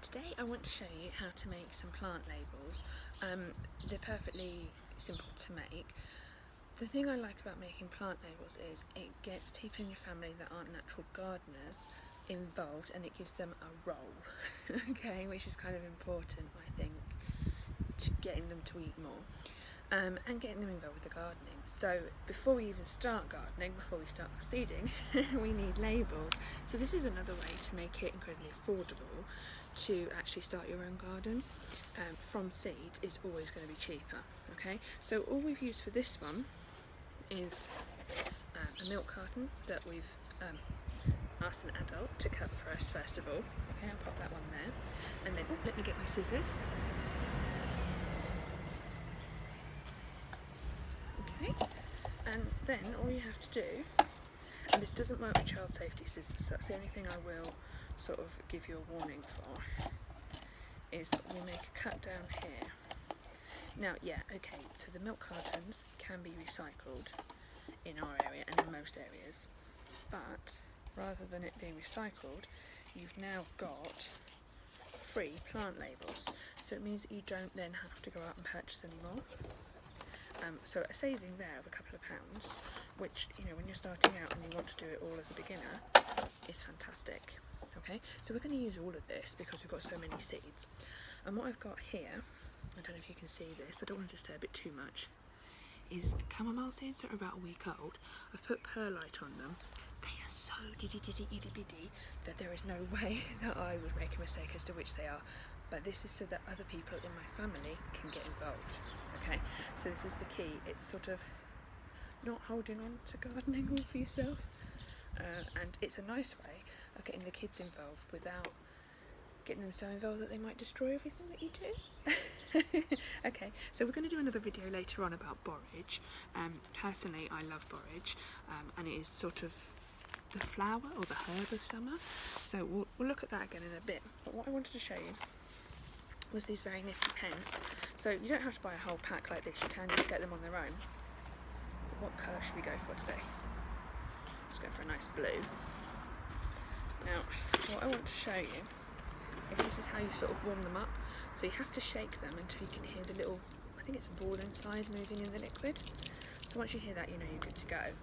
Today I want to show you how to make some plant labels. They're perfectly simple to make. The thing I like about making plant labels is it gets people in your family that aren't natural gardeners involved, and it gives them a role, okay, which is kind of important, I think, to getting them to eat more. And getting them involved with the gardening. So before we even start gardening, before we start seeding, we need labels. So this is another way to make it incredibly affordable to actually start your own garden. From seed is always going to be cheaper. Okay, so all we've used for this one is a milk carton that we've asked an adult to cut for us first of all. Okay, I'll pop that one there, and then let me get my scissors. And then all you have to do, and this doesn't work with child safety scissors, that's the only thing I will sort of give you a warning for, is we make a cut down here. Now, yeah, okay, so the milk cartons can be recycled in our area and in most areas, but rather than it being recycled, you've now got free plant labels. So it means that you don't then have to go out and purchase any more. So a saving there of a couple of pounds, which, you know, when you're starting out and you want to do it all as a beginner, is fantastic. Okay, so we're going to use all of this because we've got so many seeds. And what I've got here, I don't know if you can see this, I don't want to disturb it too much, is chamomile seeds that are about a week old. I've put perlite on them. They are so itty-bitty that there is no way that I would make a mistake as to which they are. But this is so that other people in my family can get involved. Okay, so this is the key. It's sort of not holding on to gardening all for yourself, and it's a nice way of getting the kids involved without getting them so involved that they might destroy everything that you do. Okay, so we're going to do another video later on about borage. Personally, I love borage, and it is sort of the flower or the herb of summer. So we'll look at that again in a bit. But what I wanted to show you was these very nifty pens. So you don't have to buy a whole pack like this, you can just get them on their own. But what colour should we go for today? Let's go for a nice blue. Now, what I want to show you is this is how you sort of warm them up. So you have to shake them until you can hear the little, I think it's a ball inside moving in the liquid. So once you hear that, you know you're good to go.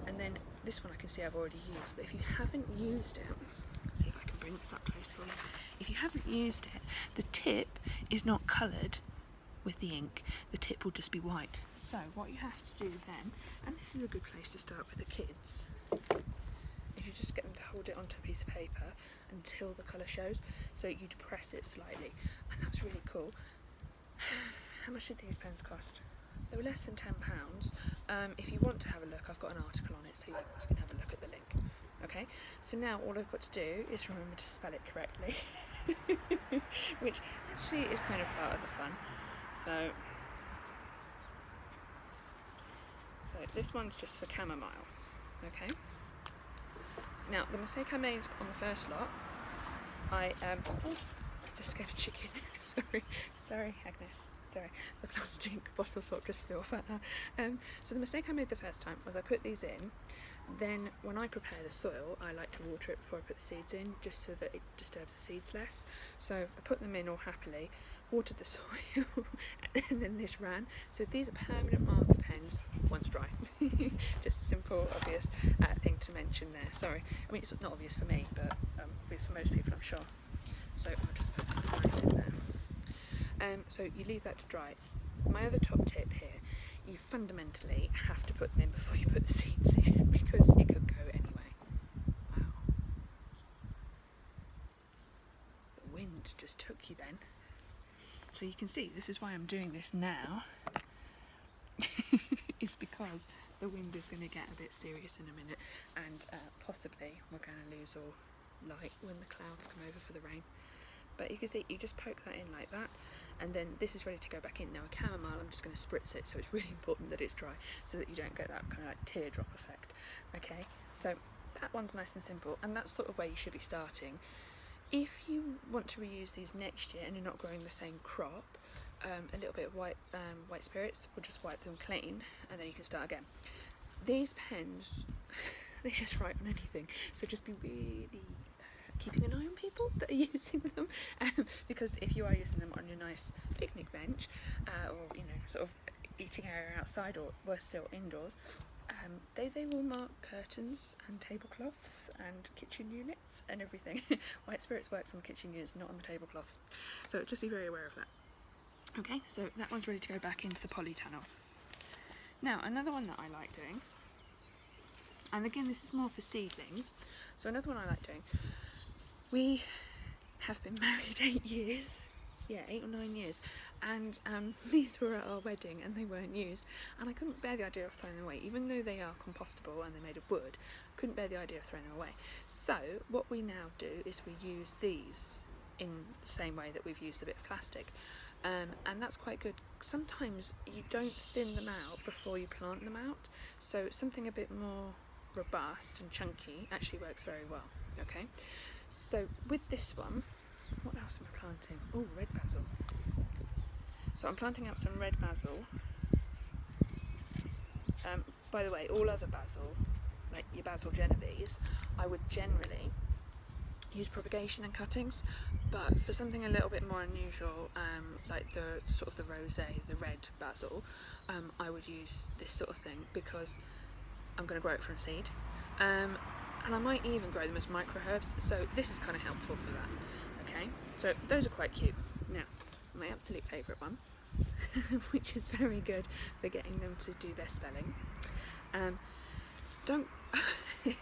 And then this one I can see I've already used, but if you haven't used it, see if I can bring this up close for you. If you haven't used it, the tip is not coloured with the ink, the tip will just be white. So what you have to do then, and this is a good place to start with the kids, is you just get them to hold it onto a piece of paper until the colour shows. So you depress it slightly, and that's really cool. How much did these pens cost? They were less than £10. If you want to have a look, I've got an article on it, so you can have a look at the link. Okay, so now all I've got to do is remember to spell it correctly, which actually is kind of part of the fun. So this one's just for chamomile. Okay. Now the mistake I made on the first lot, I just scared a chicken. sorry, Agnes. Sorry, the plastic bottle sort of just flew off at her. So the mistake I made the first time was I put these in, then when I prepare the soil I like to water it before I put the seeds in, just so that it disturbs the seeds less. So I put them in all happily, watered the soil, and then this ran. So these are permanent marker pens once dry. Just a simple, obvious thing to mention there. Sorry, I mean it's not obvious for me, but obvious for most people I'm sure. So I'll just put the knife in there. So you leave that to dry. My other top tip here, you fundamentally have to put them in before you put the seeds in, because it could go anyway. Wow. The wind just took you then. So you can see, this is why I'm doing this now, is because the wind is going to get a bit serious in a minute, and possibly we're going to lose all light when the clouds come over for the rain. But you can see, you just poke that in like that, and then this is ready to go back in. Now a chamomile, I'm just going to spritz it, so it's really important that it's dry, so that you don't get that kind of like teardrop effect. Okay, so that one's nice and simple, and that's sort of where you should be starting. If you want to reuse these next year and you're not growing the same crop, a little bit of white spirits will just wipe them clean, and then you can start again. These pens, they just write on anything, so just be really keeping an eye on people that are using them, because if you are using them on your nice picnic bench, or sort of eating area outside, or worse still indoors, they will mark curtains and tablecloths and kitchen units and everything. White Spirits works on the kitchen units, not on the tablecloths, so just be very aware of that. Okay, so that one's ready to go back into the poly tunnel. Now another one that I like doing, and again this is more for seedlings, so another one I like doing, we have been married 8 years, 8 or 9 years, and these were at our wedding and they weren't used, and I couldn't bear the idea of throwing them away. Even though they are compostable and they're made of wood, I couldn't bear the idea of throwing them away. So what we now do is we use these in the same way that we've used a bit of plastic, and that's quite good. Sometimes you don't thin them out before you plant them out, so something a bit more robust and chunky actually works very well. Okay, so with this one, what else am I planting? Oh, red basil. So I'm planting out some red basil. By the way, all other basil, like your basil Genovese, I would generally use propagation and cuttings, but for something a little bit more unusual, like the sort of the rosé, the red basil, I would use this sort of thing, because I'm going to grow it from seed, and I might even grow them as micro herbs, so this is kind of helpful for that. Okay, so those are quite cute. Now, my absolute favourite one, which is very good for getting them to do their spelling. Don't,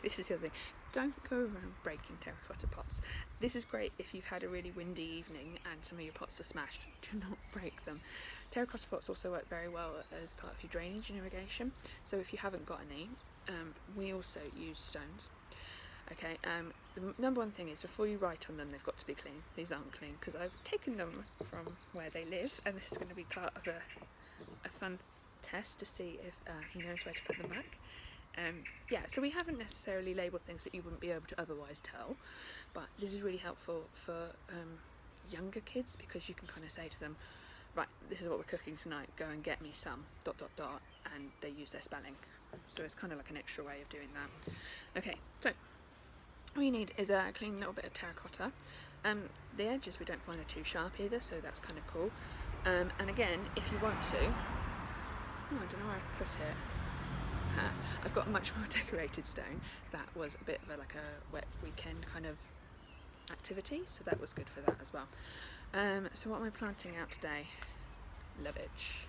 this is the other thing, don't go around breaking terracotta pots. This is great if you've had a really windy evening and some of your pots are smashed. Do not break them. Terracotta pots also work very well as part of your drainage and irrigation, so if you haven't got any, we also use stones. Okay, the number one thing is, before you write on them, they've got to be clean. These aren't clean because I've taken them from where they live, and this is going to be part of a fun test to see if he knows where to put them back. Yeah, so we haven't necessarily labelled things that you wouldn't be able to otherwise tell, but this is really helpful for younger kids, because you can kind of say to them, right, this is what we're cooking tonight, go and get me some ... and they use their spelling. So it's kind of like an extra way of doing that. Okay, so all you need is a clean little bit of terracotta. The edges we don't find are too sharp either, so that's kind of cool. And again, if you want to, I don't know where I've put it. I've got a much more decorated stone. That was a bit of like a wet weekend kind of activity, so that was good for that as well. So what am I planting out today? Lovage.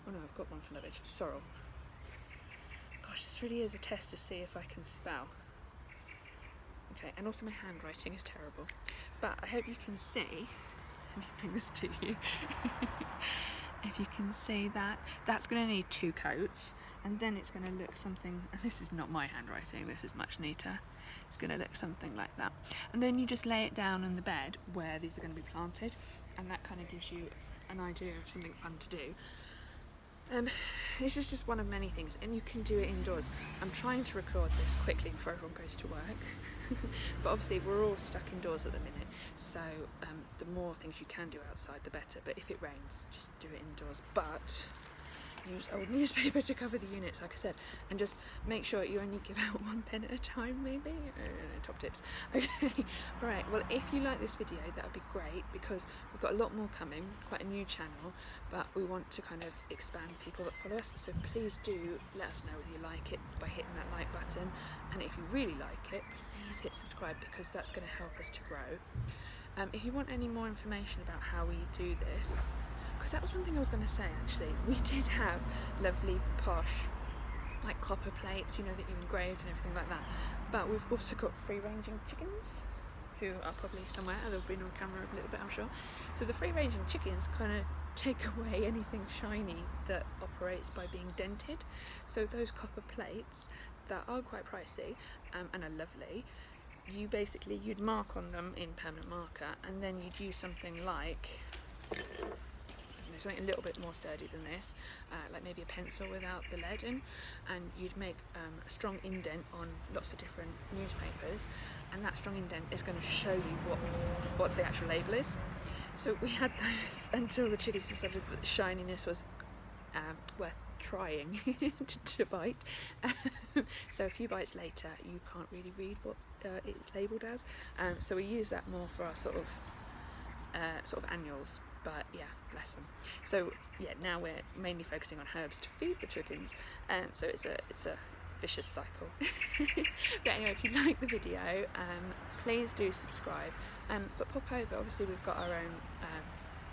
Oh no, I've got one for lovage. Sorrel. Gosh, this really is a test to see if I can spell. Okay, and also my handwriting is terrible, but I hope you can see, let me bring this to you, if you can see that, that's going to need 2 coats, and then it's going to look something, and this is not my handwriting, this is much neater, it's going to look something like that. And then you just lay it down on the bed where these are going to be planted, and that kind of gives you an idea of something fun to do. This is just one of many things, and you can do it indoors. I'm trying to record this quickly before everyone goes to work, but obviously we're all stuck indoors at the minute, so the more things you can do outside the better, but if it rains, just do it indoors. But use old newspaper to cover the units, like I said, and just make sure you only give out 1 pen at a time, maybe. Top tips. Okay, right, well, if you like this video, that would be great, because we've got a lot more coming, quite a new channel, but we want to kind of expand people that follow us, so please do let us know whether you like it by hitting that like button, and if you really like it, please hit subscribe, because that's going to help us to grow. If you want any more information about how we do this, because that was one thing I was going to say actually, we did have lovely posh like copper plates, you know, that you engraved and everything like that, but we've also got free ranging chickens who are probably somewhere, they'll be on camera a little bit I'm sure. So the free ranging chickens kind of take away anything shiny that operates by being dented, so those copper plates that are quite pricey and are lovely, you'd mark on them in permanent marker, and then you'd use something like something a little bit more sturdy than this, like maybe a pencil without the lead in, and you'd make a strong indent on lots of different newspapers, and that strong indent is going to show you what the actual label is. So we had those until the chickens decided that the shininess was worth trying to bite. So a few bites later you can't really read what it's labelled as, so we use that more for our sort of annuals, but yeah, bless them. So yeah, now we're mainly focusing on herbs to feed the chickens, so it's a vicious cycle. But anyway, if you like the video, please do subscribe, but pop over. Obviously we've got our own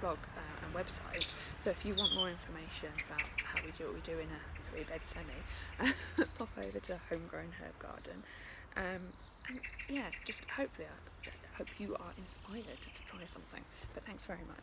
blog and website, so if you want more information about how we do what we do in a 3-bed semi, pop over to Homegrown Herb Garden, and yeah, just hopefully I hope you are inspired to try something. But thanks very much.